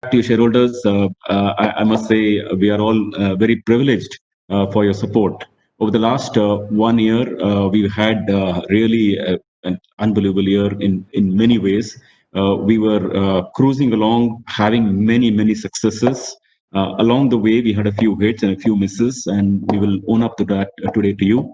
To your shareholders, I must say we are all very privileged for your support. Over the last 1 year, we've had really an unbelievable year in many ways. We were cruising along, having many successes. Along the way, we had a few hits and a few misses, and we will own up to that today to you.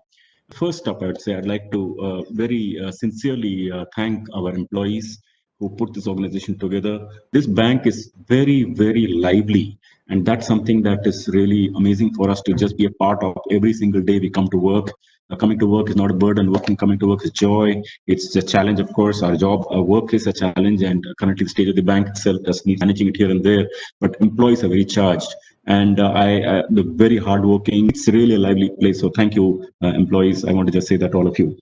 First up, I would say I'd like to very sincerely thank our employees who put this organization together. This bank is very lively, and that's something that is really amazing for us to just be a part of every single day we come to work. Coming to work is not a burden. Coming to work is joy. It's a challenge, of course. Our work is a challenge, and currently the state of the bank itself just needs managing it here and there. But employees are very charged, and they're very hardworking. It's really a lively place. So thank you, employees. I want to just say that to all of you.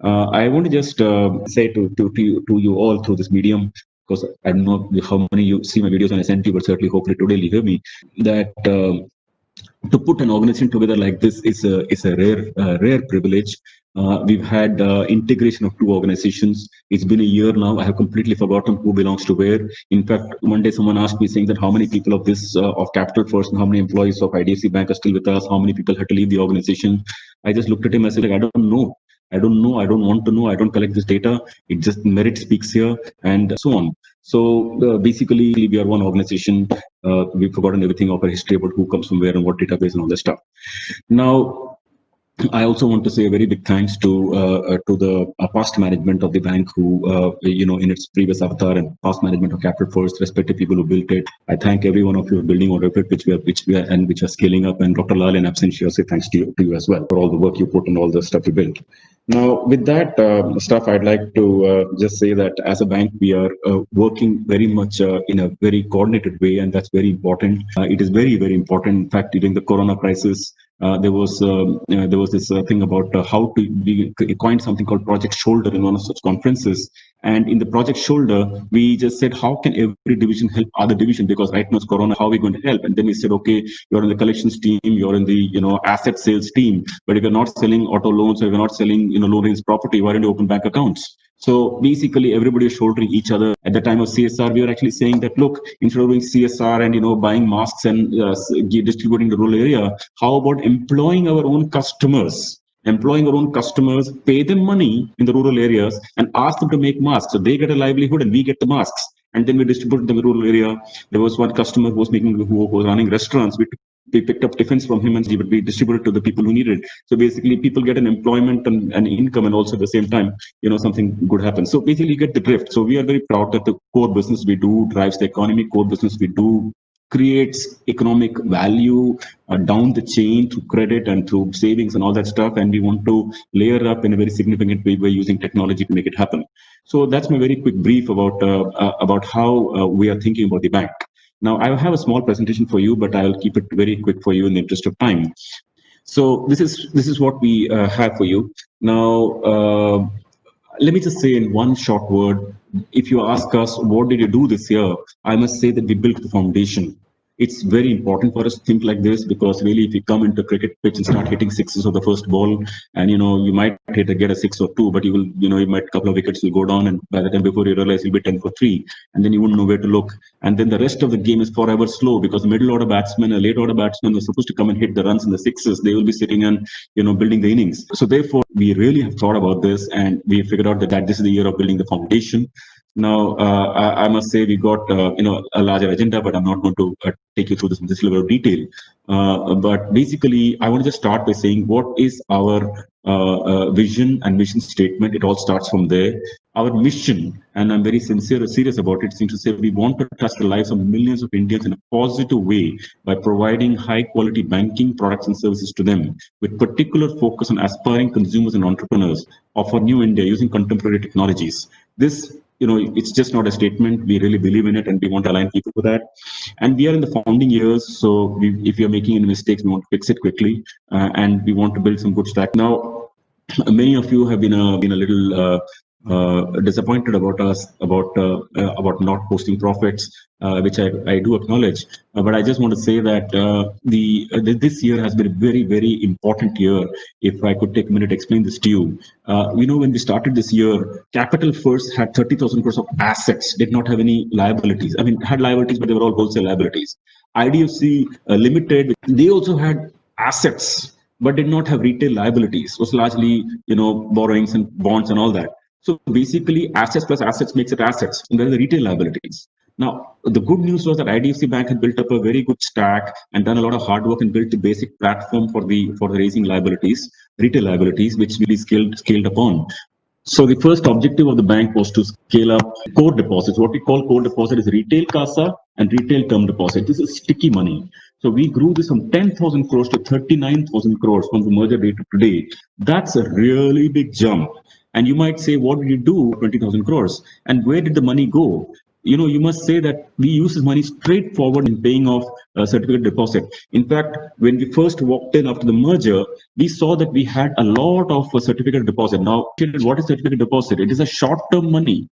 I want to just say to you all through this medium, because I don't know how many you see my videos on SNT, but certainly, hopefully, today you hear me, that to put an organization together like this is a rare privilege. We've had integration of two organizations. It's been a year now. I have completely forgotten who belongs to where. In fact, one day someone asked me saying that how many people of this of Capital First and how many employees of IDFC Bank are still with us? How many people had to leave the organization? I just looked at him. I said, like, I don't know. I don't know. I don't want to know. I don't collect this data. It just merit speaks here and so on. So basically, we are one organization. We've forgotten everything of our history about who comes from where and what database and all that stuff. Now, I also want to say a very big thanks to the past management of the bank, who in its previous avatar, and past management of Capital First, respective people who built it. I thank every one of you building out of it, which are scaling up. And Dr. Lal in absentia, say thanks to you as well for all the work you put and all the stuff you built. Now, with that stuff, I'd like to just say that as a bank, we are working very much in a very coordinated way, and that's very important. It is very important. In fact, during the Corona crisis, there was this thing about how to we coined something called Project Shoulder in one of such conferences. And in the Project Shoulder, we just said, how can every division help other division? Because right now it's Corona, how are we going to help? And then we said, okay, you're in the collections team, you're in the asset sales team, but if you're not selling auto loans, or if you're not selling low range property, why don't you open bank accounts? So basically, everybody is shouldering each other. At the time of CSR, we were actually saying that, look, instead of doing CSR and buying masks and distributing the rural area, how about employing our own customers? Pay them money in the rural areas and ask them to make masks, so they get a livelihood and we get the masks. And then we distribute them in the rural area. There was one customer who was running restaurants. We picked up tiffins from him and he would be distributed to the people who needed it. So basically, people get an employment and income, and also at the same time, something good happens. So basically, you get the drift. So we are very proud that the core business we do drives the economy. Core business we do creates economic value down the chain through credit and through savings and all that stuff. And we want to layer up in a very significant way by using technology to make it happen. So that's my very quick brief about how we are thinking about the bank. Now, I have a small presentation for you, but I'll keep it very quick for you in the interest of time. So this is what we have for you. Now, let me just say in one short word, if you ask us, what did you do this year? I must say that we built the foundation. It's very important for us to think like this, because really, if you come into cricket pitch and start hitting sixes of the first ball, and you might get a 6 or 2, but you might, a couple of wickets will go down, and by the time before you realize you'll be 10 for 3, and then you wouldn't know where to look. And then the rest of the game is forever slow, because the middle order batsman, a late order batsman, was supposed to come and hit the runs in the sixes. They will be sitting and building the innings. So therefore, we really have thought about this, and we figured out that this is the year of building the foundation. Now, I must say we got a larger agenda, but I'm not going to take you through this level of detail. But basically, I want to just start by saying what is our vision and mission statement. It all starts from there. Our mission, and I'm very serious about it, seems to say we want to touch the lives of millions of Indians in a positive way by providing high quality banking products and services to them, with particular focus on aspiring consumers and entrepreneurs of our new India using contemporary technologies. This it's just not a statement. We really believe in it, and we want to align people with that. And we are in the founding years, so if you're making any mistakes, we want to fix it quickly, and we want to build some good stack. Now, many of you have been a little disappointed about us about not posting profits, which I do acknowledge. But I just want to say that this year has been a very, very important year. If I could take a minute to explain this to you, when we started this year, Capital First had 30,000 crores of assets, did not have any liabilities. I mean, had liabilities, but they were all wholesale liabilities. IDFC Limited, they also had assets but did not have retail liabilities. It was largely, borrowings and bonds and all that. So basically, assets plus assets makes it assets, and there are the retail liabilities. Now, the good news was that IDFC Bank had built up a very good stack and done a lot of hard work and built the basic platform for the raising liabilities, retail liabilities, which we scaled upon. So the first objective of the bank was to scale up core deposits. What we call core deposit is retail CASA and retail term deposit. This is sticky money. So we grew this from 10,000 crores to 39,000 crores from the merger date to today. That's a really big jump. And you might say, what did you do 20,000 crores? And where did the money go? You must say that we use this money straightforward in paying off a certificate deposit. In fact, when we first walked in after the merger, we saw that we had a lot of certificate deposit. Now, what is certificate deposit? It is a short-term money,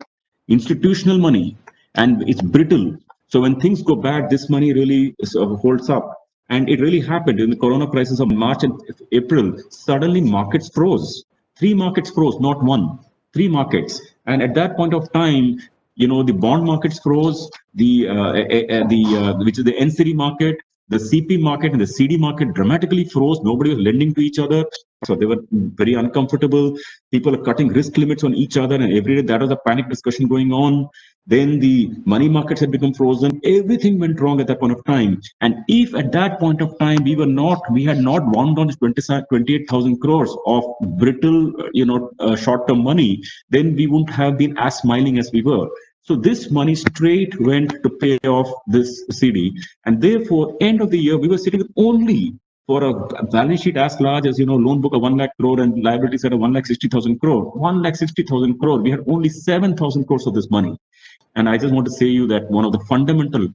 institutional money, and it's brittle. So when things go bad, this money really holds up. And it really happened in the corona crisis of March and April. Suddenly, markets froze. 3 markets froze, not one, 3 markets. And at that point of time, the bond markets froze, which is the NCD market, the CP market and the CD market dramatically froze. Nobody was lending to each other. So they were very uncomfortable. People are cutting risk limits on each other. And every day that was a panic discussion going on. Then the money markets had become frozen. Everything went wrong at that point of time. And if at that point of time we had not wound on 28,000 crores of brittle, short-term money, then we wouldn't have been as smiling as we were. So this money straight went to pay off this CD. And therefore, end of the year, we were sitting only for a balance sheet as large as, loan book of 1 lakh crore and liabilities at 1,60,000 crore. 1,60,000 crore, we had only 7,000 crores of this money. And I just want to say you that one of the fundamental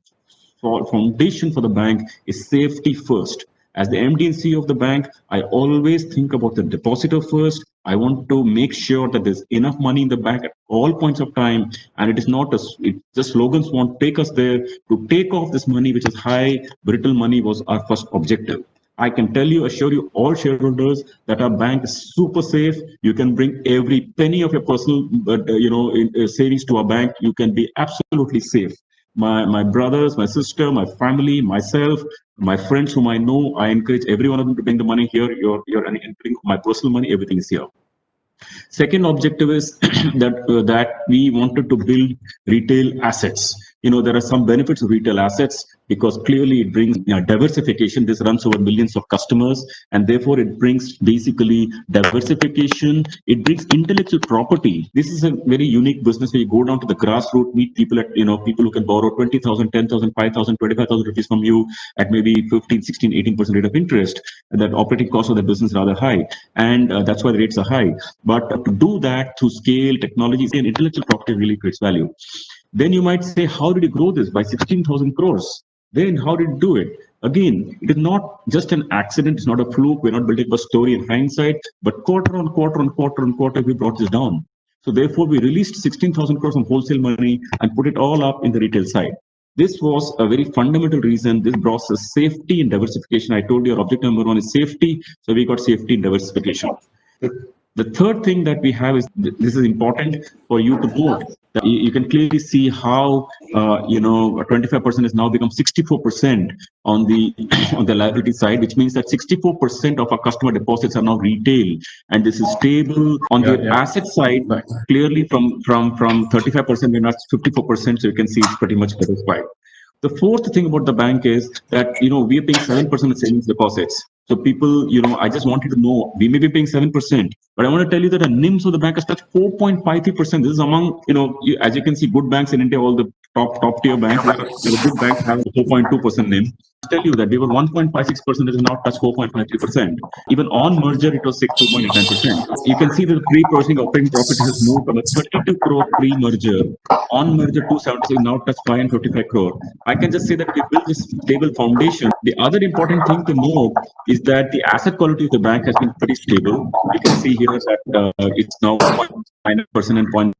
foundation for the bank is safety first. As the MD and CEO of the bank, I always think about the depositor first. I want to make sure that there's enough money in the bank at all points of time. And it is not the slogans won't take us there. To take off this money, which is high, brittle money, was our first objective. I can assure you, all shareholders, that our bank is super safe. You can bring every penny of your personal, savings to our bank. You can be absolutely safe. My brothers, my sister, my family, myself, my friends whom I know, I encourage every one of them to bring the money here. You're entering my personal money. Everything is here. Second objective is that we wanted to build retail assets. There are some benefits of retail assets because clearly it brings diversification. This runs over millions of customers, and therefore it brings basically diversification. It brings intellectual property. This is a very unique business where you go down to the grassroots, meet people at people who can borrow 20,000, 10,000, 5,000, 25,000 rupees from you at maybe 15, 16, 18% rate of interest. And that operating cost of the business is rather high, and that's why the rates are high. But to do that through scale, technology, and intellectual property really creates value. Then you might say, how did you grow this by 16,000 crores? Then how did you do it? Again, it is not just an accident. It's not a fluke. We're not building a story in hindsight, but quarter on quarter, we brought this down. So therefore, we released 16,000 crores from wholesale money and put it all up in the retail side. This was a very fundamental reason. This brought us safety and diversification. I told you our objective number 1 is safety. So we got safety and diversification. The third thing that we have is, this is important for you to note, that you can clearly see how 25% has now become 64% on the liability side, which means that 64% of our customer deposits are now retail, and this is stable. On the asset side, clearly from 35% we're now 54%, so you can see it's pretty much satisfied. The fourth thing about the bank is that we are paying 7% of savings deposits. So people, I just wanted to know, we may be paying 7%, but I want to tell you that the NIMs of the bank has touched 4.53%. This is among, as you can see, good banks in India, all the top tier banks. There are big banks have 4.2% NIM. Tell you that we were 1.56%, it has now touched 4.53%. Even on merger, it was 2.89%. You can see that the pre-processing operating profit has moved from a 32 crore pre-merger. On merger, 276 now touched 555 crore. I can just say that we built this stable foundation. The other important thing to note is that the asset quality of the bank has been pretty stable. You can see here that it's now 0.9% and 0.5%.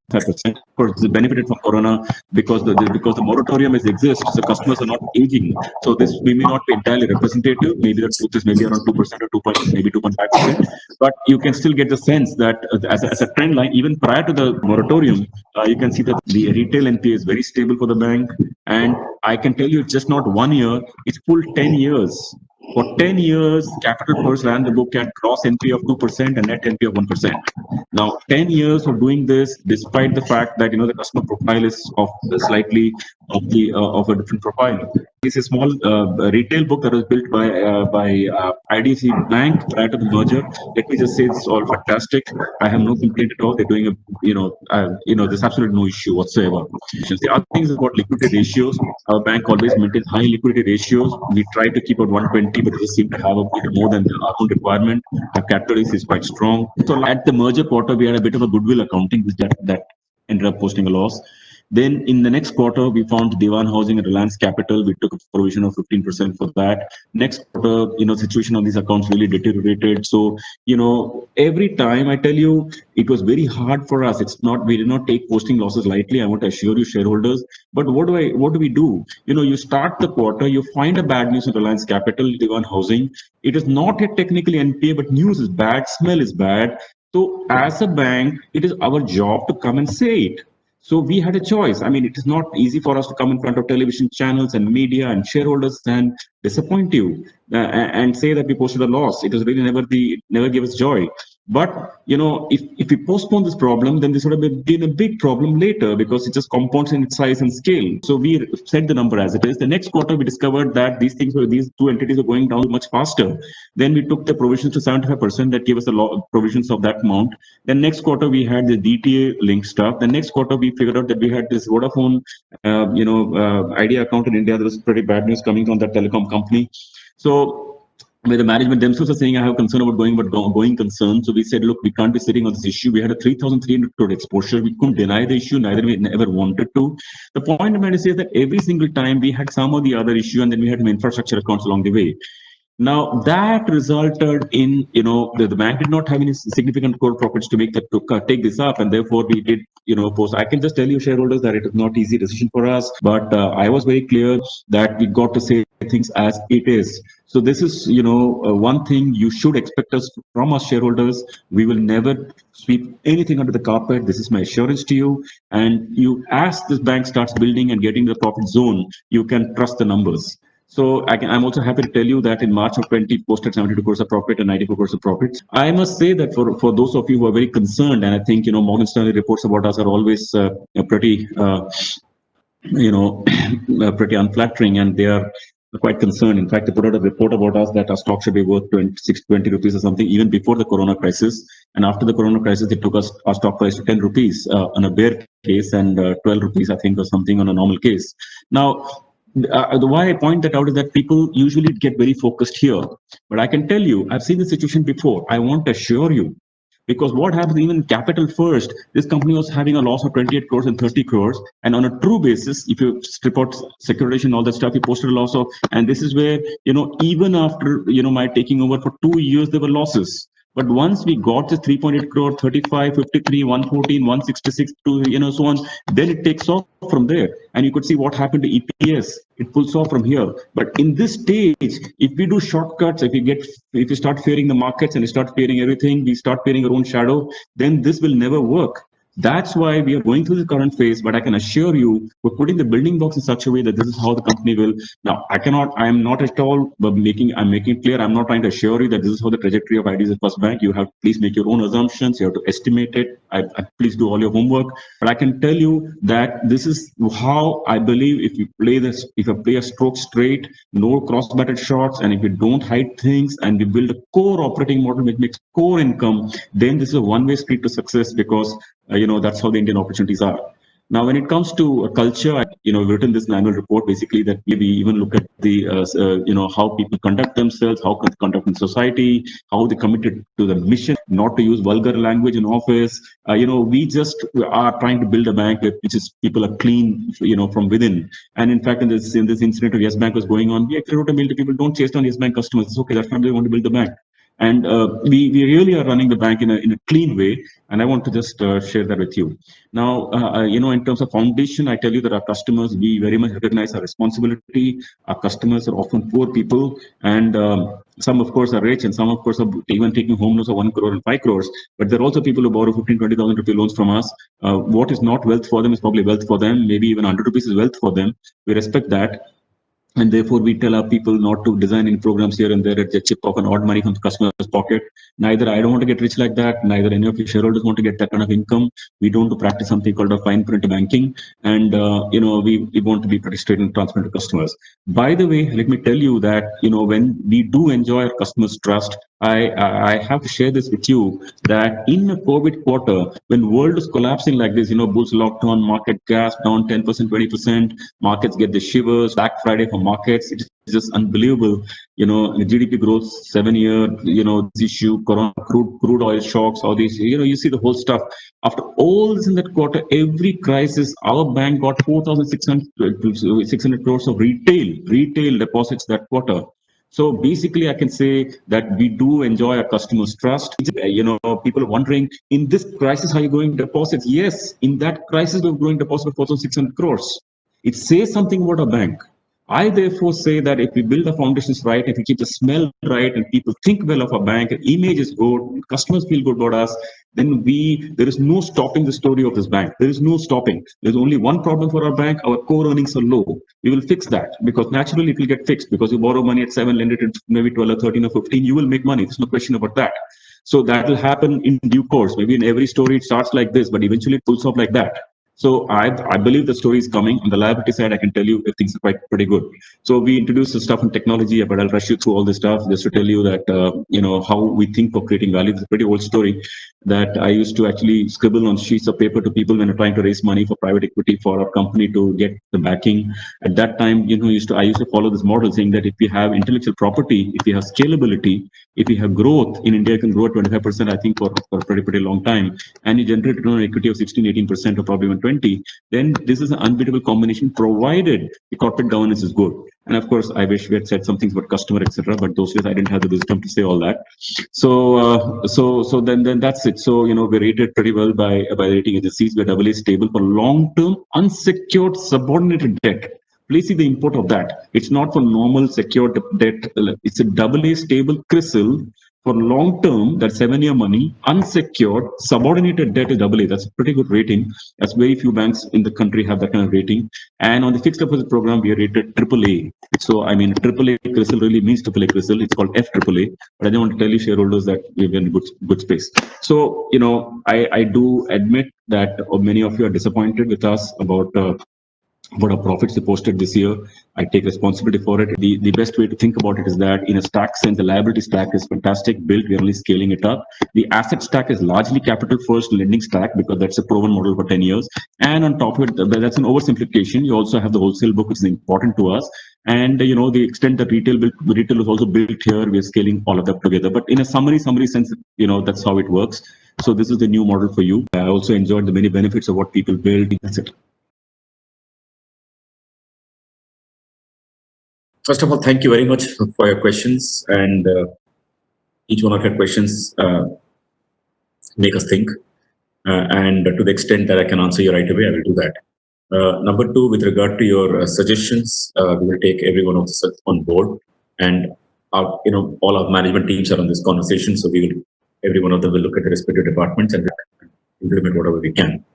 Of course, this benefited from Corona because the moratorium exists, so customers are not aging. So this we may not be entirely representative. Maybe the truth is maybe around 2% or 2. Maybe 2.5%. But you can still get the sense that as a trend line, even prior to the moratorium, you can see that the retail NPA is very stable for the bank. And I can tell you, it's just not 1 year; it's full 10 years. For 10 years, Capital First ran the book at gross NPA of 2% and net NPA of 1%. Now, 10 years of doing this, despite the fact that the customer profile is of slightly of a different profile. It's a small retail book that was built by IDFC Bank prior to the merger. Let me just say it's all fantastic. I have no complaint at all. They're doing there's absolutely no issue whatsoever. The other things about liquidity ratios. Our bank always maintains high liquidity ratios. We try to keep at 120, but we seem to have a bit more than our own requirement. Our capital is quite strong. So at the merger quarter, we had a bit of a goodwill accounting that ended up posting a loss. Then in the next quarter, we found Dewan Housing and Reliance Capital. We took a provision of 15% for that. Next quarter, situation on these accounts really deteriorated. So, every time I tell you, it was very hard for us. We did not take posting losses lightly. I want to assure you, shareholders. But what do we do? You start the quarter, you find a bad news in Reliance Capital, Dewan Housing. It is not yet technically NPA, but news is bad, smell is bad. So as a bank, it is our job to come and say it. So we had a choice. I mean, it is not easy for us to come in front of television channels and media and shareholders and disappoint you and say that we posted a loss. It was really never gave us joy. But if we postpone this problem, then this would have been a big problem later because it just compounds in its size and scale. So we set the number as it is. The next quarter, we discovered that these two entities were going down much faster. Then we took the provisions to 75%. That gave us the provisions of that amount. Then next quarter, we had the DTA link stuff. The next quarter, we figured out that we had this Vodafone, Idea account in India. There was pretty bad news coming from that telecom company. So where the management themselves are saying, I have concern about going concern. So we said, look, we can't be sitting on this issue. We had a 3,300 crore exposure. We couldn't deny the issue, neither we ever wanted to. The point I'm trying to say is that every single time we had some or the other issue, and then we had some infrastructure accounts along the way. Now that resulted in, the bank did not have any significant core profits to take this up, and therefore we did, post. I can just tell you, shareholders, that it is not easy decision for us, but I was very clear that we got to say things as it is. So this is, one thing you should expect from us shareholders. We will never sweep anything under the carpet. This is my assurance to you. And as this bank starts building and getting the profit zone, you can trust the numbers. So I'm also happy to tell you that in March of 20, posted 72 crores of profit and 94 crores of profits. I must say that for those of you who are very concerned, and I think, Morgan Stanley reports about us are always pretty, pretty unflattering, and they are quite concerned. In fact, they put out a report about us that our stock should be worth 20 rupees or something, even before the Corona crisis. And after the Corona crisis, they took our stock price to 10 rupees on a bear case and 12 rupees, I think, or something on a normal case. Now, the why I point that out is that people usually get very focused here. But I can tell you, I've seen this situation before. I want to assure you, because what happens even Capital First, this company was having a loss of 28 crores and 30 crores. And on a true basis, if you strip out securitization and all that stuff, you posted a loss of, and this is where, even after, my taking over for 2 years, there were losses. But once we got this 3.8 crore, 35, 53, 114, 166, to, so on, then it takes off from there. And you could see what happened to EPS. It pulls off from here. But in this stage, if we do shortcuts, if you start fearing the markets and you start fearing everything, we start fearing our own shadow, then this will never work. That's why we are going through the current phase, but I can assure you, we're putting the building blocks in such a way that this is how the company will. Now, I am not at all I'm making it clear. I'm not trying to assure you that this is how the trajectory of IDFC First Bank. You have to please make your own assumptions. You have to estimate it. I please do all your homework. But I can tell you that this is how I believe if you play a stroke straight, no cross-batted shots, and if you don't hide things and we build a core operating model which makes core income, then this is a one-way street to success because that's how the Indian opportunities are. Now, when it comes to culture, we've written this annual report basically that we even look at the, how people conduct themselves, how they conduct in society, how they committed to the mission, not to use vulgar language in office. We just are trying to build a bank which is people are clean, from within. And in fact, in this incident of Yes Bank was going on, we actually wrote a mail to people: don't chase down Yes Bank customers. It's okay. That's not how they want to build the bank. And we really are running the bank in a clean way. And I want to just share that with you. Now, in terms of foundation, I tell you that our customers, we very much recognize our responsibility. Our customers are often poor people, and some, of course, are rich, and some, of course, are even taking home loans of 1 crore and 5 crores. But there are also people who borrow 15, 20,000 rupee loans from us. What is not wealth for them is probably wealth for them. Maybe even 100 rupees is wealth for them. We respect that. And therefore, we tell our people not to design any programs here and there that chip off an odd money from the customer's pocket. Neither I don't want to get rich like that. Neither any of your shareholders want to get that kind of income. We don't practice something called a fine print banking. And, we want to be pretty straight and transparent to customers. By the way, let me tell you that, when we do enjoy our customers' trust, I have to share this with you that in a COVID quarter, when world is collapsing like this, bulls lockdown, market gas down 10%, 20%, markets get the shivers, Black Friday for markets, it's just unbelievable. The GDP growth 7 year, this issue, Corona, crude oil shocks, all these, you see the whole stuff. After all this in that quarter, every crisis, our bank got 4,600 crores of retail deposits that quarter. So basically, I can say that we do enjoy our customers' trust. People are wondering, in this crisis, how are you growing deposits? Yes, in that crisis, we're growing deposits of 4,600 crores. It says something about a bank. I therefore say that if we build the foundations right, if we keep the smell right, and people think well of our bank, image is good, customers feel good about us, then there is no stopping the story of this bank. There is no stopping. There's only one problem for our bank: our core earnings are low. We will fix that, because naturally it will get fixed, because you borrow money at 7, lend it at maybe 12 or 13 or 15, you will make money. There's no question about that. So that will happen in due course. Maybe in every story it starts like this, but eventually it pulls off like that. So I believe the story is coming. On the liability side, I can tell you things are quite pretty good. So we introduced the stuff in technology, but I'll rush you through all this stuff just to tell you that, how we think of creating value. It's a pretty old story that I used to actually scribble on sheets of paper to people when they're trying to raise money for private equity for our company to get the backing. At that time, I used to follow this model saying that if you have intellectual property, if you have scalability, if you have growth, in India, can grow at 25%, I think, for a pretty long time, and you generate return on equity of 16, 18%, or probably even 20, then this is an unbeatable combination, provided the corporate governance is good. And of course, I wish we had said some things about customer, etc. But those days I didn't have the wisdom to say all that. So then that's it. So we're rated pretty well by rating agencies. We're AA stable for long-term unsecured subordinated debt. Please see the import of that. It's not for normal secured debt. It's a AA stable CRISIL for long-term, that's 7-year money, unsecured, subordinated debt is AA. That's a pretty good rating. That's very few banks in the country have that kind of rating. And on the fixed deposit program, we are rated AAA. So, AAA CRISIL really means AAA CRISIL. It's called FAAA. But I don't want to tell you shareholders that we're in good space. So, I do admit that many of you are disappointed with us about our profits we posted this year. I take responsibility for it. The best way to think about it is that in a stack sense, the liability stack is fantastic, built, we're only scaling it up. The asset stack is largely capital first lending stack, because that's a proven model for 10 years. And on top of it, that's an oversimplification. You also have the wholesale book, which is important to us. And the extent that retail is also built here, we're scaling all of that together. But in a summary sense, that's how it works. So this is the new model for you. I also enjoyed the many benefits of what people build. That's it. First of all, thank you very much for your questions, and each one of your questions make us think. And to the extent that I can answer you right away, I will do that. Number two, with regard to your suggestions, we will take every one of them on board, and all our management teams are on this conversation, so every one of them will look at the respective departments and implement whatever we can.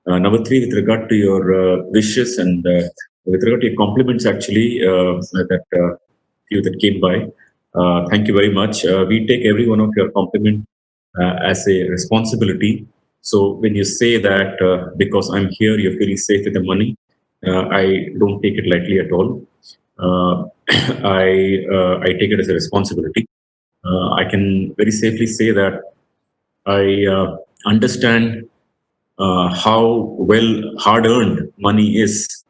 Number three, with regard to your wishes and with regard to your compliments, actually, that few that came by, thank you very much. We take every one of your compliment as a responsibility. So when you say that because I'm here, you're feeling safe with the money, I don't take it lightly at all. I take it as a responsibility. I can very safely say that I understand how well hard-earned money is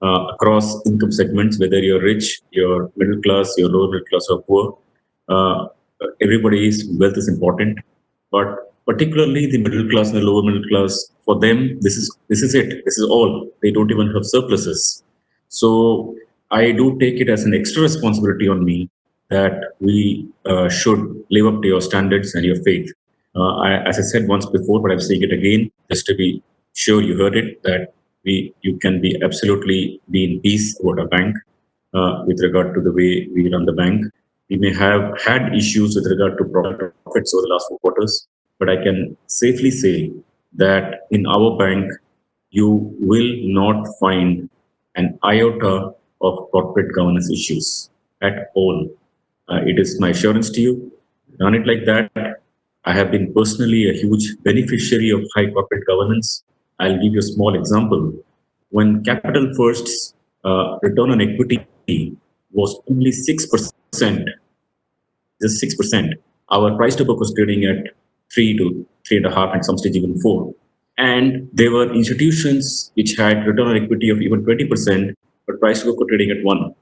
across income segments, whether you're rich, you're middle class, you're lower middle class, or poor. Uh, Everybody's wealth is important, but particularly the middle class and the lower middle class, for them, this is it. This is all. They don't even have surpluses. So I do take it as an extra responsibility on me that we should live up to your standards and your faith. As I said once before, but I'm saying it again, just to be sure you heard it, that you can be absolutely be in peace about a bank with regard to the way we run the bank. We may have had issues with regard to profits over the last 4 quarters, but I can safely say that in our bank, you will not find an iota of corporate governance issues at all. It is my assurance to you. Run it like that. I have been personally a huge beneficiary of high corporate governance. I'll give you a small example. When Capital First's return on equity was only 6%, just 6%, our price to book was trading at 3 to 3.5, and some stage even 4. And there were institutions which had return on equity of even 20%, but price to book were trading at 1.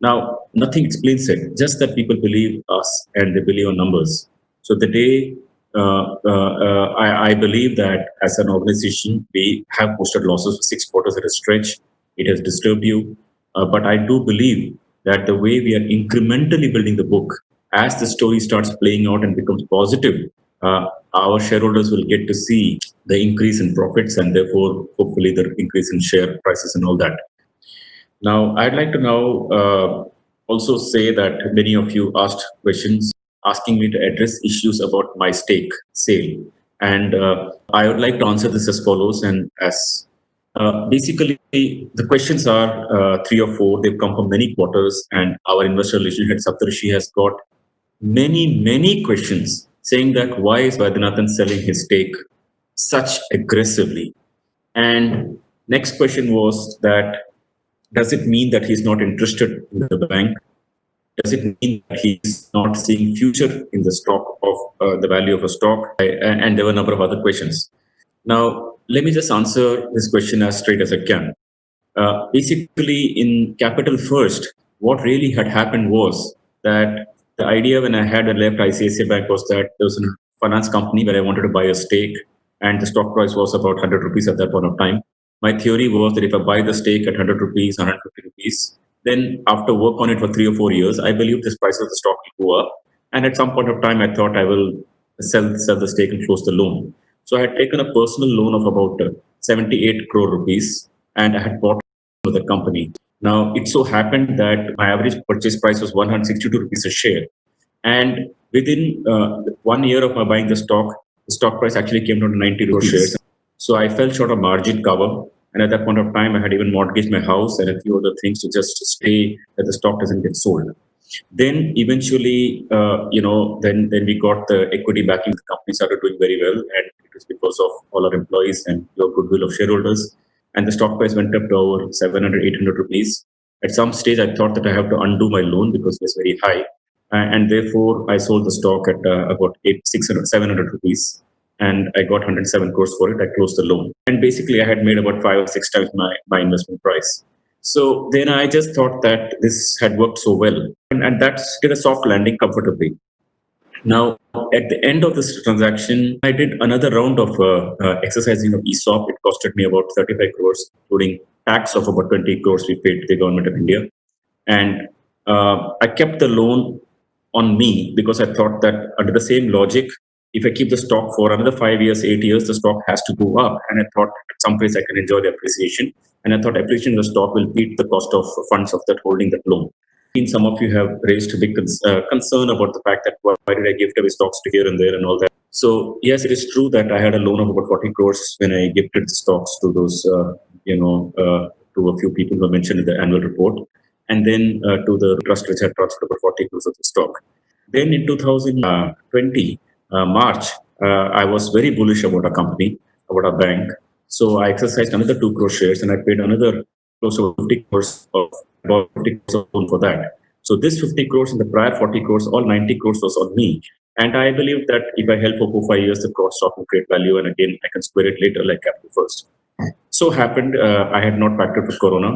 Now, nothing explains it, just that people believe us and they believe on numbers. So the day I believe that as an organization, we have posted losses for 6 quarters at a stretch. It has disturbed you. But I do believe that the way we are incrementally building the book, as the story starts playing out and becomes positive, our shareholders will get to see the increase in profits and therefore, hopefully, the increase in share prices and all that. Now, I'd like to now also say that many of you asked questions asking me to address issues about my stake sale. And I would like to answer this as follows. And as basically, the questions are three or four. They've come from many quarters, and our investor relation head Saptarshi has got many questions saying that why is Vaidyanathan selling his stake such aggressively? And next question was that does it mean that he's not interested in the bank? Does it mean that he's not seeing future in the stock of the value of a stock? And there were a number of other questions. Now, let me just answer this question as straight as I can. Basically, in Capital First, what really had happened was that the idea when I had left ICICI Bank was that there was a finance company where I wanted to buy a stake, and the stock price was about 100 rupees at that point of time. My theory was that if I buy the stake at 100 rupees, 150 rupees, then after work on it for 3 or 4 years, I believe this price of the stock will go up. And at some point of time, I thought I will sell the stake and close the loan. So I had taken a personal loan of about 78 crore rupees, and I had bought the company. Now, it so happened that my average purchase price was 162 rupees a share. And within 1 year of my buying the stock price actually came down to 90 rupees shares. So I fell short of margin cover. And at that point of time, I had even mortgaged my house and a few other things to just stay that the stock doesn't get sold. Then eventually, then we got the equity backing. The company started doing very well, and it was because of all our employees and your goodwill of shareholders. And the stock price went up to over 700, 800 rupees. At some stage, I thought that I have to undo my loan because it was very high, and therefore I sold the stock at about 700 rupees, and I got 107 crores for it. I closed the loan, and basically I had made about 5 or 6 times my investment price. So then I just thought that this had worked so well, and that did a soft landing comfortably. Now, at the end of this transaction, I did another round of exercising of ESOP. It costed me about 35 crores, including tax of about 20 crores we paid to the government of India. And I kept the loan on me because I thought that under the same logic, if I keep the stock for another 5 years, 8 years, the stock has to go up. And I thought at some place I can enjoy the appreciation. And I thought appreciation of the stock will beat the cost of funds of that holding that loan. Some of you have raised a big concern about the fact that why did I give away stocks to here and there and all that. So yes, it is true that I had a loan of about 40 crores when I gifted the stocks to those, to a few people who are mentioned in the annual report, and then to the trust which had transferred about 40 crores of the stock. Then in 2020 March, I was very bullish about a company, about a bank. So I exercised another 2 crore shares and I paid another close to 50 crores of about 50 crores of loan for that. So this 50 crores and the prior 40 crores, all 90 crores was on me. And I believe that if I held for 4 5 years, the cross stock will create value, and again I can square it later like capital first. So happened, I had not factored for Corona,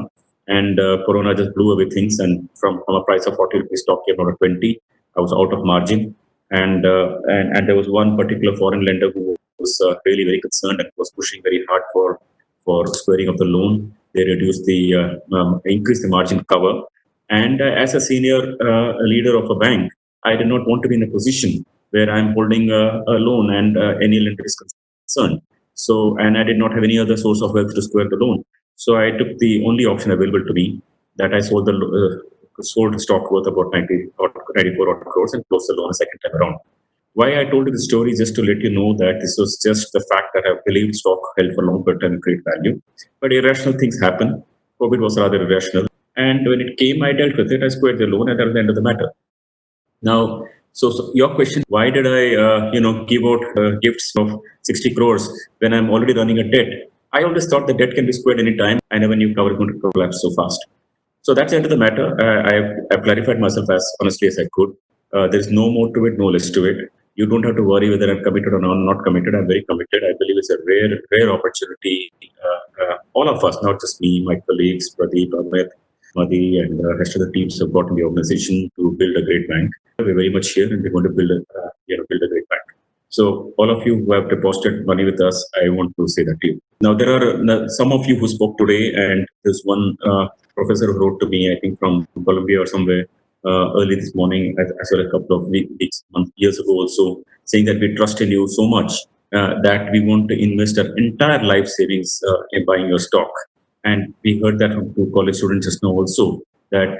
and Corona just blew away things. And from a price of 40 rupees stock came down to 20. I was out of margin, and there was one particular foreign lender who was really very concerned and was pushing very hard for squaring of the loan. They reduced the increased the margin cover, and as a senior leader of a bank, I did not want to be in a position where I'm holding a loan and any lender is concerned. So, and I did not have any other source of wealth to square the loan. So I took the only option available to me, that I sold the sold stock worth about 90 or 94 odd crores and closed the loan a second time around. Why I told you the story, just to let you know that this was just the fact that I believed stock held for longer term and great value. But irrational things happen. COVID was rather irrational. And when it came, I dealt with it. I squared the loan, and that was the end of the matter. Now, so your question, why did I, give out gifts of 60 crores when I'm already running a debt? I always thought the debt can be squared anytime. I never knew cover was going to collapse so fast. So that's the end of the matter. I've clarified myself as honestly as I could. There's no more to it, no less to it. You don't have to worry whether I'm committed or not committed. I'm very committed. I believe it's a rare opportunity. All of us, not just me, my colleagues, Pradeep, Amit, Madhi, and the rest of the teams have got in the organization to build a great bank. We're very much here, and we're going to build a great bank. So all of you who have deposited money with us, I want to say that to you. Now, there are some of you who spoke today, and there's one professor who wrote to me, I think from Columbia or somewhere, early this morning, as well as a couple of weeks, months, years ago also, saying that we trust in you so much that we want to invest our entire life savings in buying your stock. And we heard that from two college students just now also, that,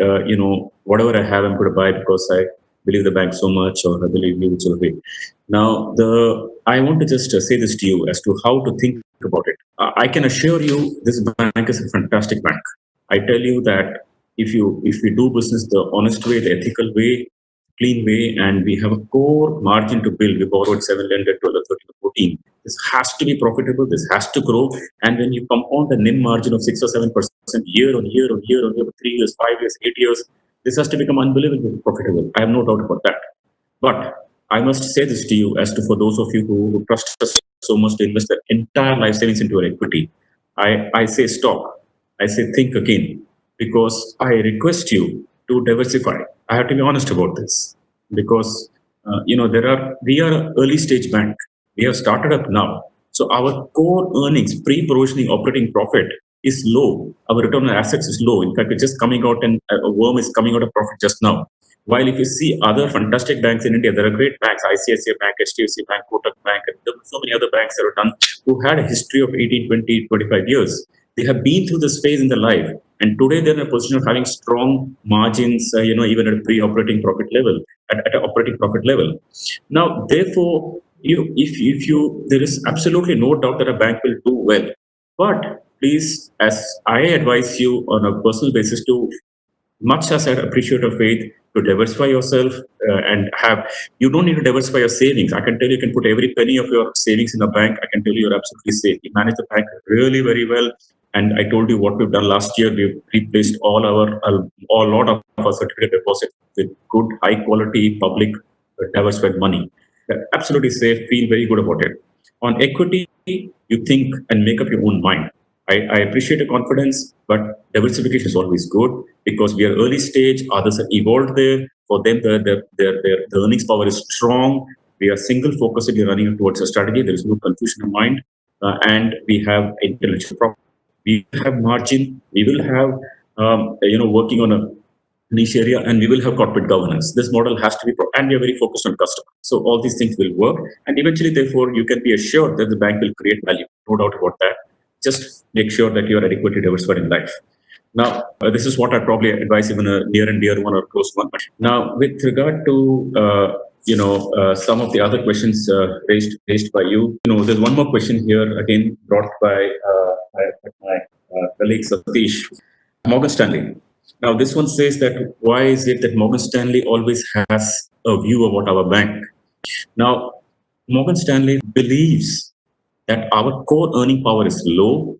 whatever I have, I'm going to buy because I believe the bank so much, or I believe you whichever way. Now, I want to just say this to you as to how to think about it. I can assure you, this bank is a fantastic bank. I tell you that if we do business the honest way, the ethical way, clean way, and we have a core margin to build. We borrowed 7 lender, 12, 13, 14. This has to be profitable. This has to grow. And when you compound the NIM margin of 6 or 7% year on year on year on year, 3 years, 5 years, 8 years, this has to become unbelievably profitable. I have no doubt about that. But I must say this to you as to for those of you who trust us so much to invest their entire life savings into your equity. I say stop. I say think again, because I request you to diversify. I have to be honest about this, because we are an early stage bank. We have started up now, so our core earnings, pre-provisioning operating profit, is low. Our return on assets is low. In fact, it's just coming out, and a worm is coming out of profit just now. While if you see other fantastic banks in India, there are great banks, ICICI Bank, HDFC Bank, Kotak Bank, and there are so many other banks that are done who had a history of 18, 20, 25 years. They have been through this phase in their life, and today they're in a position of having strong margins, even at a pre-operating profit level, at an operating profit level. Now, therefore, if you, there is absolutely no doubt that a bank will do well. But please, as I advise you on a personal basis, to much as I appreciate your faith, to diversify yourself and have, you don't need to diversify your savings. I can tell you can put every penny of your savings in a bank. I can tell you you're absolutely safe. We manage the bank really very well. And I told you what we've done last year. We've replaced a lot of our certificate deposits with good, high quality, public diversified money. They're absolutely safe. Feel very good about it. On equity, you think and make up your own mind. I appreciate the confidence, but diversification is always good because we are early stage. Others have evolved there. For them, the earnings power is strong. We are single focusedly running towards a strategy. There is no confusion in mind, and we have intellectual property. We have margin. We will have working on a niche area, and we will have corporate governance. This model has to be, and we are very focused on customer. So all these things will work, and eventually, therefore, you can be assured that the bank will create value. No doubt about that. Just make sure that you are adequately diversified in life. Now, this is what I probably advise even a near and dear one or close one. Now, with regard to some of the other questions raised by you, there's one more question here again brought by my colleague Satish, Morgan Stanley. Now, this one says that why is it that Morgan Stanley always has a view about our bank? Now, Morgan Stanley believes that our core earning power is low.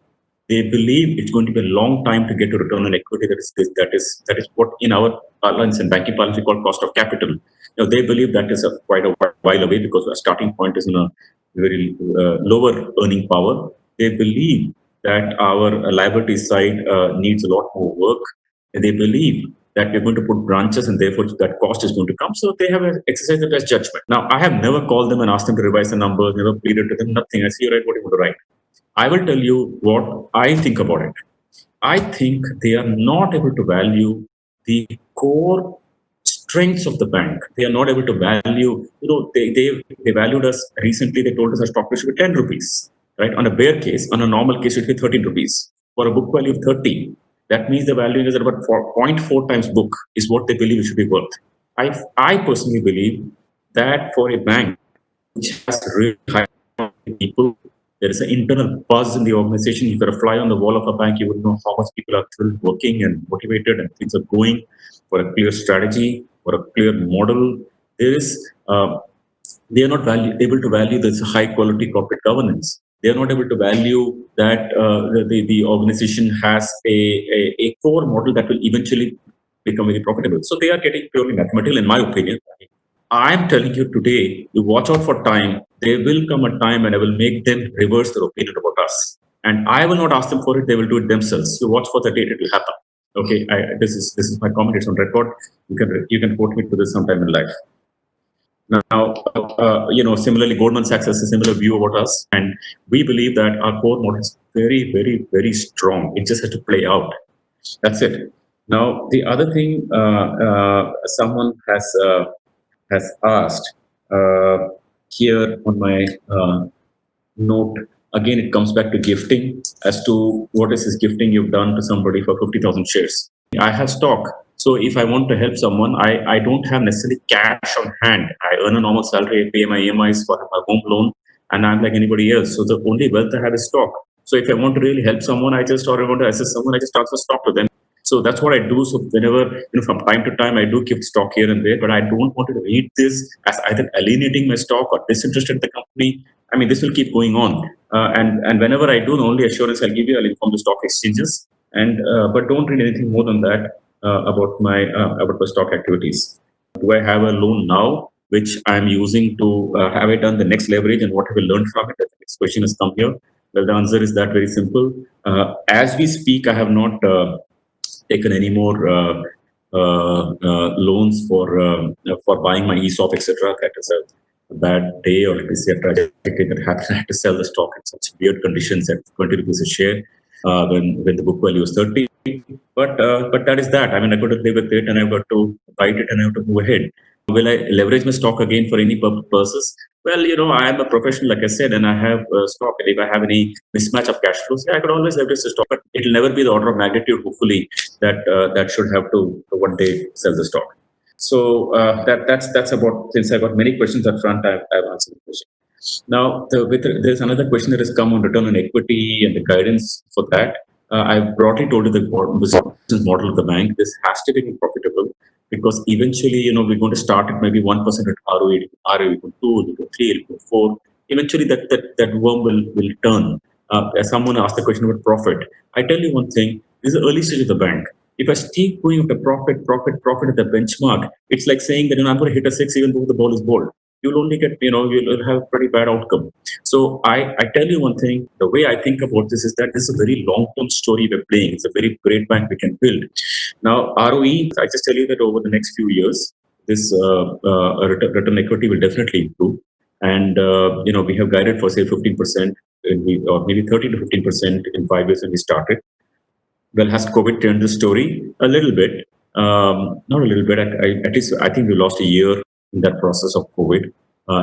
they believe it's going to be a long time to get to return on equity. That is what in our parlance and banking parlance we call cost of capital. They believe that is quite a while away because our starting point is in a very lower earning power. They believe that our liability side needs a lot more work. And they believe that we're going to put branches and therefore that cost is going to come. So they have exercised it as judgment. Now, I have never called them and asked them to revise the numbers, never pleaded to them, nothing. I see you write what you want to write. I will tell you what I think about it. I think they are not able to value the core strengths of the bank. They are not able to value, they valued us recently, they told us our stock price should be 10 rupees, right? On a bear case, on a normal case, it should be 13 rupees. For a book value of 30, that means the value is at about 0.4 times book is what they believe it should be worth. I personally believe that for a bank which has really high people, there is an internal buzz in the organization. If you're a fly on the wall of a bank, you would know how much people are thrilled, working and motivated, and things are going for a clear strategy, for a clear model. There is, they are not able to value this high quality corporate governance. They are not able to value that the organization has a core model that will eventually become very profitable. So they are getting purely mathematical, in my opinion. I'm telling you today, you watch out for time. There will come a time when I will make them reverse their opinion about us. And I will not ask them for it, they will do it themselves. You watch for the date, it will happen. Okay, this is my comment, it's on record. You can quote me to this sometime in life. Now, similarly, Goldman Sachs has a similar view about us, and we believe that our core model is very, very, very strong. It just has to play out. That's it. Now, the other thing someone has asked here on my note, again, it comes back to gifting as to what is this gifting you've done to somebody for 50,000 shares. I have stock. So if I want to help someone, I don't have necessarily cash on hand. I earn a normal salary, I pay my EMIs for my home loan, and I'm like anybody else. So the only wealth I have is stock. So if I want to really help someone, or I want to assist someone, I just transfer stock to them. So that's what I do. So whenever, from time to time, I do keep stock here and there, but I don't want to read this as either alienating my stock or disinterested in the company. I mean, this will keep going on. And whenever I do, the only assurance I'll give you, I'll inform the stock exchanges. But don't read anything more than that about my stock activities. Do I have a loan now, which I'm using to have I done the next leverage, and what have I learned from it? The next question has come here. Well, the answer is that very simple. As we speak, I have not taken any more loans for buying my ESOP, etc. That is a bad day, or let me say a tragic day that happened. I had to sell the stock in such weird conditions at 20 rupees a share when the book value was 30. But that is that. I mean, I got to live with it, and I've got to bite it, and I have to move ahead. Will I leverage my stock again for any purposes? Well, I am a professional, like I said, and I have stock. And if I have any mismatch of cash flows, I could always leverage the stock. But it will never be the order of magnitude, hopefully, that should have to one day sell the stock. So that's about. Since I got many questions up front, I've answered the question. Now, there's another question that has come on return on equity and the guidance for that. I've broadly told you the business model of the bank. This has to be profitable, because eventually, we're going to start at maybe 1% at ROE, ROE equal 2, equal 3, equal 4. Eventually, that worm will turn. As someone asked the question about profit, I tell you one thing: this is the early stage of the bank. If I keep going after profit at the benchmark, it's like saying that I'm going to hit a 6 even though the ball is bowled. You'll only get, you'll have a pretty bad outcome. So I tell you one thing, the way I think about this is that this is a very long-term story we're playing. It's a very great bank we can build. Now, ROE, I just tell you that over the next few years, this return equity will definitely improve. And, we have guided for, say, 15%, or maybe 13 to 15% in 5 years when we started. Well, has COVID turned the story? A little bit. Not a little bit. At least I think we lost a year in that process of COVID,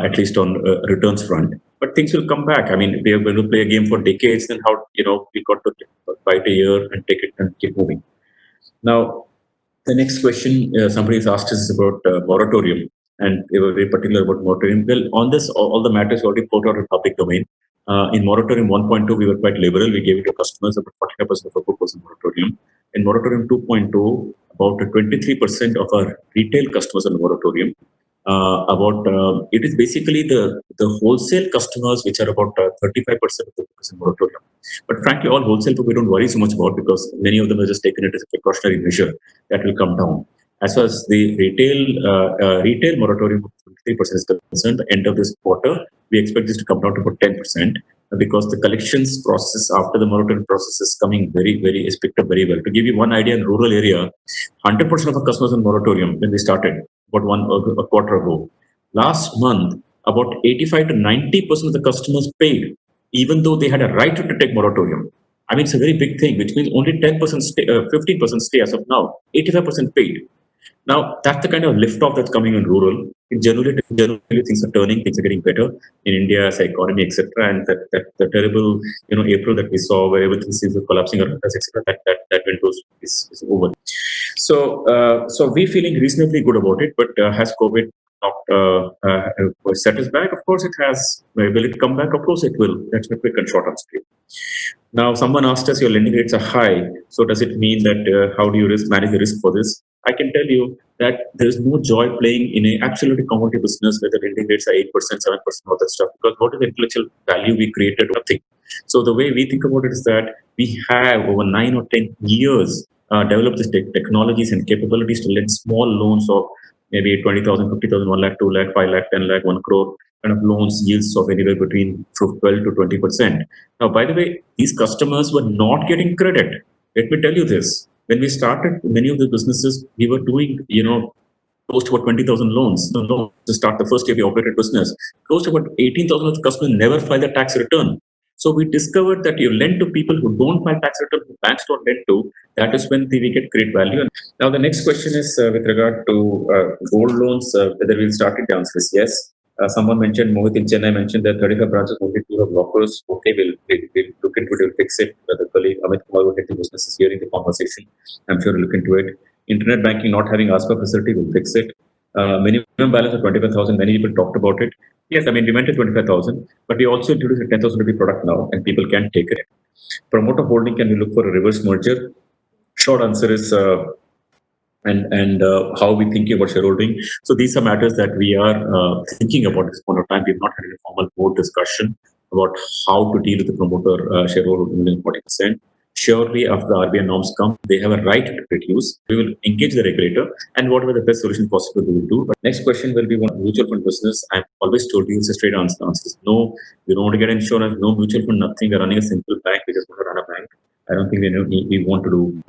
at least on returns front. But things will come back. I mean, we are going to play a game for decades, then how, we got to fight a year and take it and keep moving. Now, the next question somebody has asked us about moratorium, and they were very particular about moratorium. Well, on this, all the matters already put out in public domain. In moratorium 1.2, we were quite liberal. We gave it to customers. About 45% of our book was in moratorium. In moratorium 2.2, about 23% of our retail customers are in moratorium. it is basically the wholesale customers, which are about 35% of the book is in moratorium. But frankly, all wholesale book we don't worry so much about, because many of them are just taken it as a precautionary measure that will come down. As far as the retail moratorium of 23% is concerned, the end of this quarter, we expect this to come down to about 10%, because the collections process after the moratorium process is coming is picked up very well. To give you one idea, in rural area, 100% of our customers in moratorium when we started about a quarter ago. Last month, about 85 to 90% of the customers paid, even though they had a right to take moratorium. I mean, it's a very big thing, which means only 10% stay, 15% stay as of now. 85% paid. Now, that's the kind of lift off that's coming in rural. Generally, things are turning, things are getting better in India's economy, etc. And the terrible, April that we saw, where everything seems to be collapsing around us, etc. That window is over. So we're feeling reasonably good about it. But has COVID not set us back? Of course, it has. Will it come back? Of course, it will. That's my quick and short answer. Now, someone asked us, your lending rates are high. So does it mean that how do you manage the risk for this? I can tell you that there's no joy playing in an absolutely commodity business where the lending rates are 8%, 7%, all that stuff. Because what is the intellectual value we created? Nothing. So the way we think about it is that we have over 9 or 10 years developed these technologies and capabilities to lend small loans of maybe 20,000, 50,000, 1 lakh, 2 lakh, 5 lakh, 10 lakh, 1 crore kind of loans, yields of anywhere between 12 to 20%. Now, by the way, these customers were not getting credit. Let me tell you this. When we started many of the businesses, we were doing, close to about 20,000 loans. To start the first year we operated business, close to about 18,000 of the customers never file their tax return. So we discovered that you lend to people who don't file tax return, who banks don't lend to. That is when we get great value. Now, the next question is with regard to gold loans, whether we'll start it. The answer is yes. Someone mentioned, Mohit in Chennai mentioned that 35 branches only 2 have lockers. Okay, we'll look into it, we'll fix it. The colleague Amit Kumar who head the business is hearing the conversation. I'm sure we'll look into it. Internet banking not having ASPA facility, we'll fix it. Minimum balance of 25,000, many people talked about it. Yes, I mean, we went to 25,000, but we also introduced a 10,000 rupee product now, and people can take it. Promoter holding, can we look for a reverse merger? Short answer is and how we thinking about shareholding. So these are matters that we are thinking about at this point of time. We've not had a formal board discussion about how to deal with the promoter shareholding in 40%. Surely, after the RBI norms come, they have a right to reduce. We will engage the regulator, and whatever the best solution possible we will do. But next question will be one mutual fund business. I've always told you it's a straight answer. The answer is no. We don't want to get insurance, no mutual fund, nothing. We're running a simple bank. We just want to run a bank. I don't think we want to do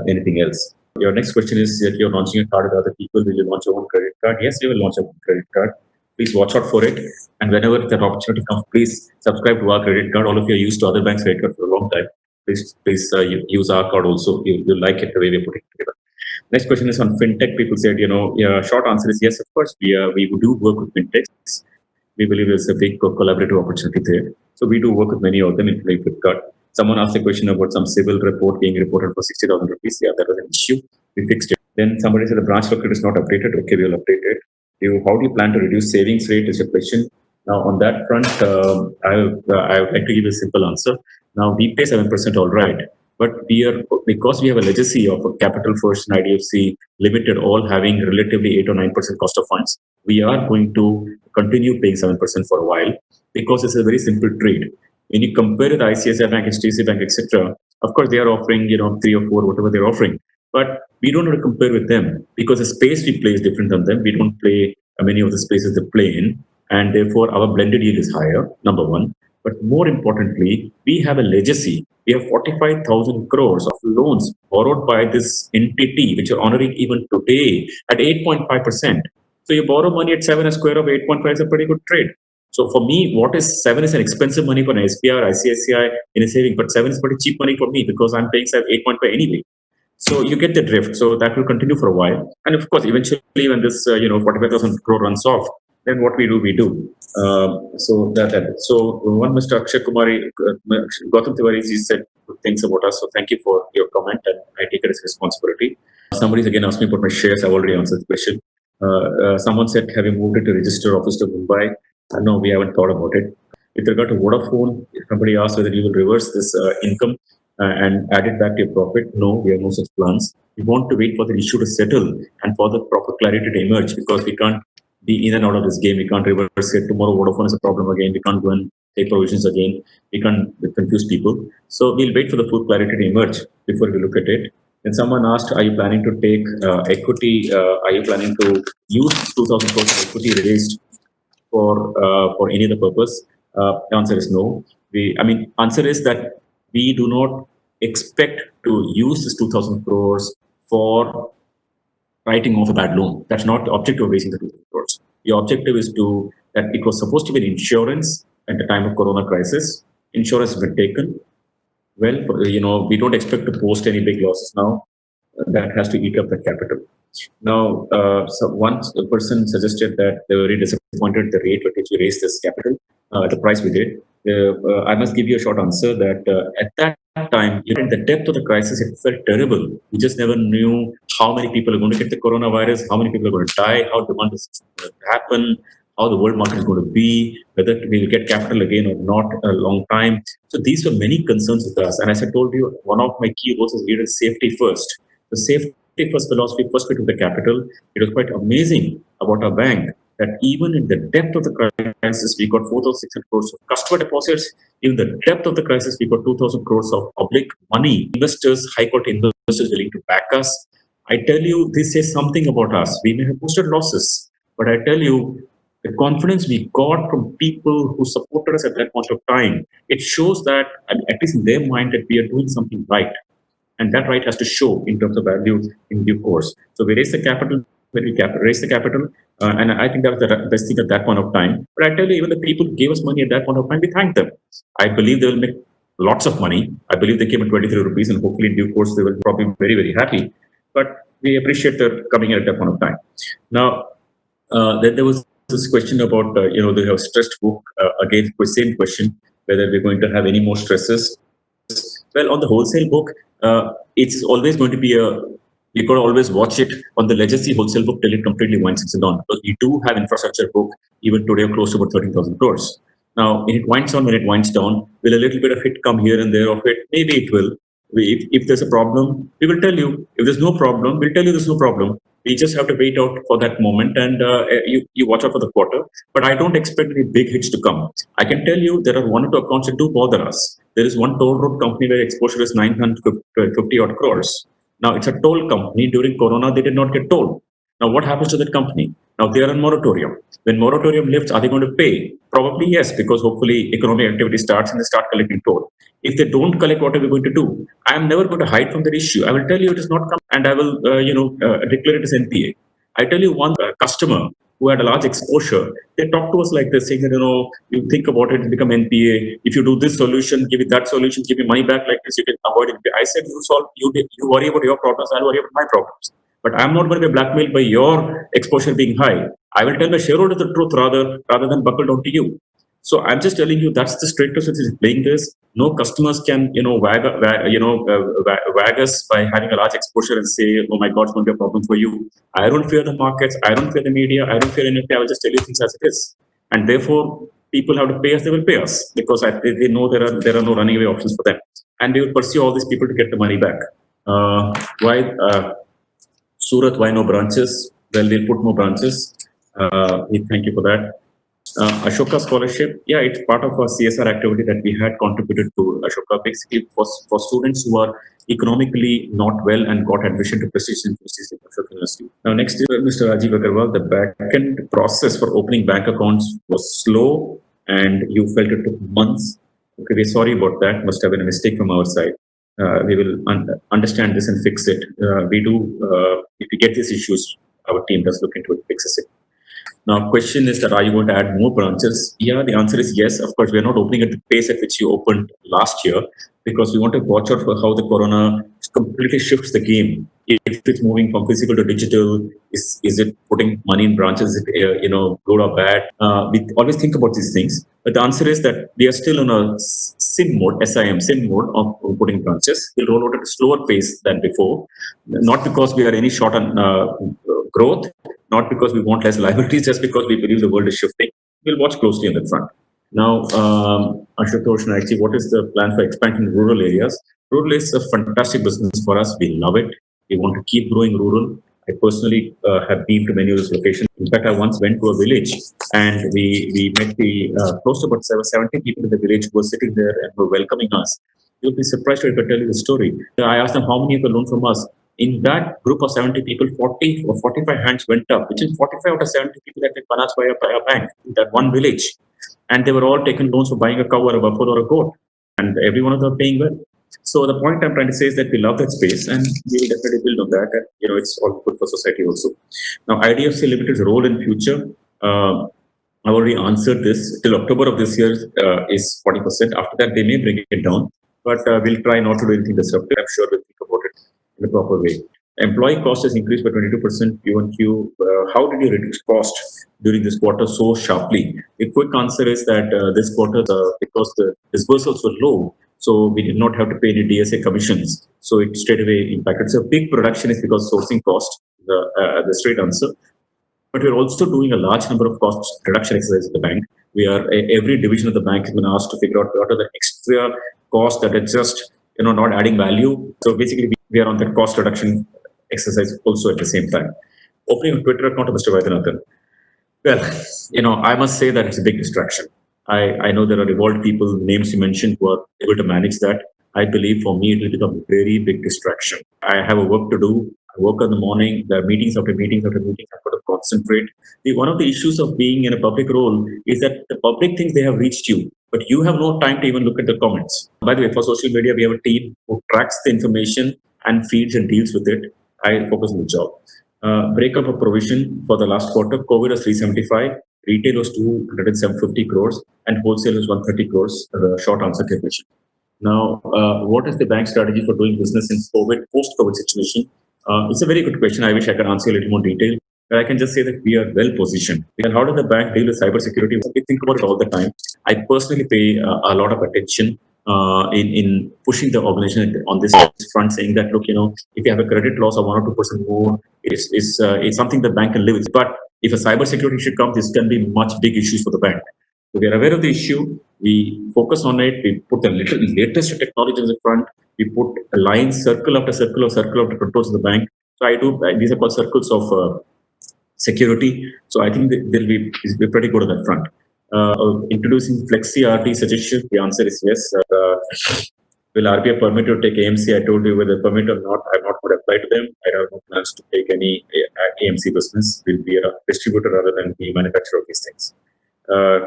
anything else. Your next question is that you're launching a card with other people. Will you launch your own credit card? Yes, we will launch our own credit card. Please watch out for it. And whenever that opportunity comes, please subscribe to our credit card. All of you are used to other banks' credit card for a long time. Please use our card also. You'll like it the way we're putting it together. Next question is on fintech. People said, short answer is yes, of course. We do work with fintechs. We believe there's a big collaborative opportunity there. So we do work with many of them, including Flipkart. Someone asked a question about some civil report being reported for 60,000 rupees. Yeah, that was an issue. We fixed it. Then somebody said the branch locator is not updated. Okay, we'll update it. How do you plan to reduce savings rate is a question. Now, on that front, I would like to give a simple answer. Now, we pay 7%, all right. But because we have a legacy of a Capital First and IDFC Limited all having relatively 8 or 9% cost of funds, we are going to continue paying 7% for a while, because it's a very simple trade. When you compare with ICICI Bank, HDFC Bank, etc., of course, they are offering 3 or 4, whatever they're offering. But we don't want to compare with them, because the space we play is different than them. We don't play many of the spaces they play in, and therefore our blended yield is higher, number one. But more importantly, we have a legacy. We have 45,000 crores of loans borrowed by this entity, which are honoring even today at 8.5%. So you borrow money at 7, a square of 8.5 is a pretty good trade. So for me, 7 is an expensive money for an SBI or ICICI in a saving, but 7 is pretty cheap money for me, because I'm paying 8.5 anyway. So you get the drift. So that will continue for a while. And of course, eventually when this 45,000 crore runs off, then what we do. So one Mr. Akshay Kumari, Gautam Tiwari ji said good things about us. So thank you for your comment, and I take it as responsibility. Somebody's again asked me about my shares. I've already answered the question. Someone said, have you moved it to register office to Mumbai? No, we haven't thought about it. With regard to Vodafone, somebody asked whether you will reverse this income and add it back to your profit. No, we have no such plans. We want to wait for the issue to settle and for the proper clarity to emerge, because we can't be in and out of this game. We can't reverse it. Tomorrow, Vodafone is a problem again. We can't go and take provisions again. We can't confuse people. So we'll wait for the full clarity to emerge before we look at it. And someone asked, are you planning to take equity? Are you planning to use 2,000 crores of equity raised for any other purpose? The answer is no. Answer is that we do not expect to use this 2,000 crores for writing off a bad loan. That's not the objective of raising the 2,000 crores. The objective is that it was supposed to be an insurance at the time of Corona crisis. Insurance has been taken. Well, we don't expect to post any big losses now. That has to eat up the capital. Now, so once a person suggested that they were very disappointed at the rate at which we raised this capital, the price we did. I must give you a short answer that at that time, in the depth of the crisis, it felt terrible. We just never knew how many people are going to get the coronavirus, how many people are going to die, how demand is going to happen, how the world market is going to be, whether we will get capital again or not a long time. So these were many concerns with us. And as I told you, one of my key roles as leader is safety first. The safety first philosophy, first we took the capital. It was quite amazing about our bank that even in the depth of the crisis, we got 4,600 crores of customer deposits. In the depth of the crisis, we got 2,000 crores of public money, investors, high quality investors willing to back us. I tell you, this says something about us. We may have posted losses, but I tell you, the confidence we got from people who supported us at that point of time, it shows that, at least in their mind, that we are doing something right. And that right has to show in terms of value in due course. So we raised the capital, and I think that was the best thing at that point of time. But I tell you, even the people who gave us money at that point of time, we thank them. I believe they will make lots of money. I believe they came at 23 rupees, and hopefully in due course they will probably be very, very happy. But we appreciate their coming in at that point of time. Now, then there was this question about, they have stressed book. Again, same question, whether we're going to have any more stresses. Well, on the wholesale book, it's always going to be you got to always watch it on the legacy wholesale book till it completely winds down. Because we do have infrastructure book even today close to about 13,000 crores. Now, when it winds down, will a little bit of hit come here and there of it? Maybe it will. If there's a problem, we will tell you. If there's no problem, we'll tell you there's no problem. We just have to wait out for that moment, and you watch out for the quarter. But I don't expect any big hits to come. I can tell you there are one or two accounts that do bother us. There is one toll road company where exposure is 950 odd crores. Now, it's a toll company. During Corona, they did not get toll. Now, what happens to that company? Now, they are on moratorium. When moratorium lifts, are they going to pay? Probably yes, because hopefully economic activity starts and they start collecting toll. If they don't collect, what are we going to do? I am never going to hide from that issue. I will tell you it is not come, and I will, declare it as NPA. I tell you one customer who had a large exposure, they talk to us like this, saying that, you think about it, become NPA. If you do this solution, give it that solution, give me money back like this, you can avoid it. I said, you worry about your problems, I'll worry about my problems. But I'm not going to be blackmailed by your exposure being high. I will tell my shareholder the truth rather than buckle down to you. So I'm just telling you that's the straightness which is playing this. No customers can, wag us by having a large exposure and say, oh my God, it's going to be a problem for you. I don't fear the markets. I don't fear the media. I don't fear anything. I will just tell you things as it is. And therefore, people have to pay us. They will pay us because they know there are no running away options for them. And they will pursue all these people to get the money back. Surat, why no branches? Well, we'll put more branches. Thank you for that. Ashoka Scholarship, yeah, it's part of a CSR activity that we had contributed to Ashoka, basically for students who are economically not well and got admission to prestigious university. Now, next is Mr. Rajiv Agarwal. The back-end process for opening bank accounts was slow and you felt it took months. Okay, we're sorry about that. Must have been a mistake from our side. We will understand this and fix it. If we get these issues, our team does look into it, fixes it. Now, question is that are you going to add more branches? Yeah, the answer is yes. Of course, we are not opening at the pace at which you opened last year because we want to watch out for how the corona completely shifts the game. If it's moving from physical to digital, is it putting money in branches? Is it, good or bad? We always think about these things. But the answer is that we are still in a SIM mode of putting branches. We'll roll out at a slower pace than before, not because we are any short on growth, not because we want less liabilities, just because we believe the world is shifting. We'll watch closely on that front. Now, Ashutosh Naikji, what is the plan for expansion in rural areas? Rural is a fantastic business for us. We love it. We want to keep growing rural. I personally have been to many of those locations. In fact, I once went to a village and we met the close to about 70 people in the village who were sitting there and were welcoming us. You'll be surprised if I tell you the story. I asked them how many have loaned from us. In that group of 70 people, 40 or 45 hands went up, which is 45 out of 70 people that been financed by a bank in that one village. And they were all taking loans for buying a cow or a buffalo or a goat. And every one of them paying well. So the point I'm trying to say is that we love that space and we will definitely build on that. And, it's all good for society also. Now, IDFC Limited's role in future, I've already answered this. Till October of this year is 40%. After that, they may bring it down. But we'll try not to do anything disruptive. I'm sure we'll think about it in a proper way. Employee cost has increased by 22% Q1Q. How did you reduce cost during this quarter so sharply? A quick answer is that this quarter, because the disbursals were low, so we did not have to pay any DSA commissions. So it straight away impacted. So big production is because sourcing cost, the straight answer. But we're also doing a large number of cost reduction exercises at the bank. Every division of the bank has been asked to figure out what are the extra costs that are just not adding value. So basically, we are on that cost reduction exercise also at the same time. Opening a Twitter account of Mr. Vaidyanathan. Well, I must say that it's a big distraction. I know there are evolved people, names you mentioned, who are able to manage that. I believe for me, it will become a very big distraction. I have a work to do. I work in the morning, there are meetings after meetings after meetings. I've got to concentrate. One of the issues of being in a public role is that the public thinks they have reached you, but you have no time to even look at the comments. By the way, for social media, we have a team who tracks the information and feeds and deals with it. I focus on the job. Breakup of provision for the last quarter, COVID was 375, retail was 250 crores, and wholesale was 130 crores. Short answer to your question. Now, what is the bank strategy for doing business in COVID, post-COVID situation? It's a very good question. I wish I could answer a little more detail. But I can just say that we are well positioned. And how does the bank deal with cybersecurity? We think about it all the time. I personally pay a lot of attention in pushing the organization on this front, saying that, look, if you have a credit loss of 1 or 2% more, it's something the bank can live with. But if a cybersecurity issue comes, this can be much big issues for the bank. So we are aware of the issue. We focus on it. We put the latest technology in the front. We put a line, circle after circle after controls in the bank. So these are called circles of security. So I think we're pretty good on that front. Introducing Flexi RT suggestion, the answer is yes. Will RBI permit you to take AMC? I told you whether permit or not. I'm not going to apply to them. I have no plans to take any AMC business. We'll be a distributor rather than the manufacturer of these things.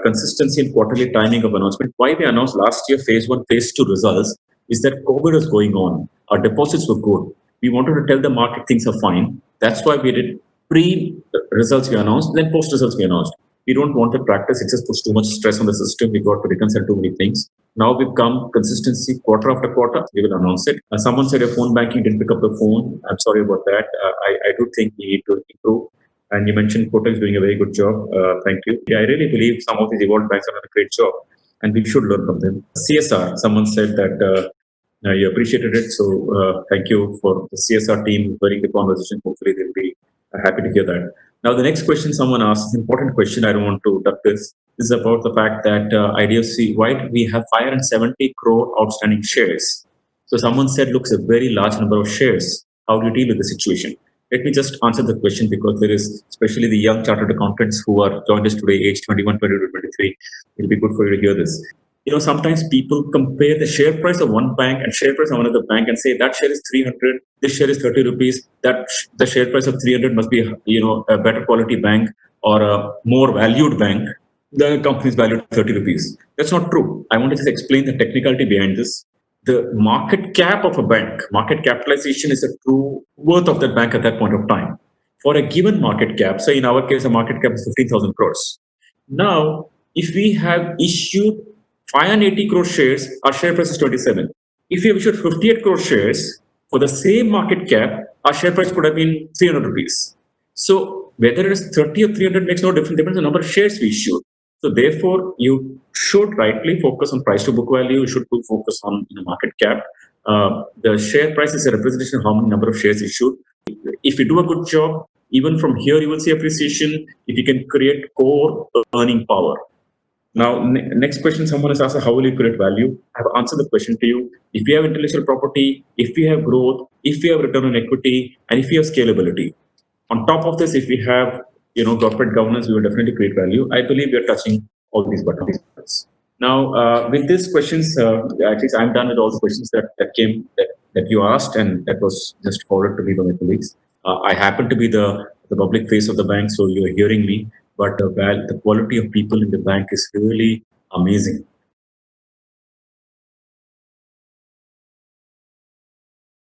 Consistency in quarterly timing of announcement. Why we announced last year phase 1, phase 2 results is that COVID was going on. Our deposits were good. We wanted to tell the market things are fine. That's why we did pre-results we announced, then post-results we announced. We don't want to practice. It just puts too much stress on the system. We got to reconcile too many things. Now we've come consistency quarter after quarter. We will announce it. Someone said your phone banking didn't pick up the phone. I'm sorry about that. I do think we need to improve. And you mentioned Kotak is doing a very good job. Thank you. Yeah, I really believe some of these evolved banks are doing a great job, and we should learn from them. CSR, someone said that you appreciated it. So thank you for the CSR team. Very good conversation. Hopefully they'll be happy to hear that. Now, the next question someone asked, an important question, I don't want to duck this, is about the fact that IDFC, why do we have 570 crore outstanding shares? So someone said, looks a very large number of shares. How do you deal with the situation? Let me just answer the question, because there is, especially the young chartered accountants who are joined us today, age 21, 22, 23. It'll be good for you to hear this. Sometimes people compare the share price of one bank and share price of another bank and say that share is 300, this share is 30 rupees, that the share price of 300 must be, a better quality bank or a more valued bank. The company is valued at 30 rupees. That's not true. I want to just explain the technicality behind this. The market cap of a bank, market capitalization is the true worth of that bank at that point of time. For a given market cap, so in our case, a market cap is 15,000 crores. Now, if we have issued 580 crore shares, our share price is 27. If we have issued 58 crore shares for the same market cap, our share price could have been 300 rupees. So whether it is 30 or 300 makes no difference, depends on the number of shares we issued. So therefore, you should rightly focus on price to book value. You should focus on market cap. The share price is a representation of how many number of shares issued. If you do a good job, even from here, you will see appreciation if you can create core earning power. Now, next question, someone has asked, how will you create value? I have answered the question to you. If you have intellectual property, if you have growth, if you have return on equity, and if you have scalability, On top of this, if we have corporate governance, we will definitely create value. I believe we are touching all these buttons. Now, with these questions, at least I'm done with all the questions that you asked, and that was just forwarded to me by my colleagues. I happen to be the public face of the bank, so you're hearing me. But the quality of people in the bank is really amazing.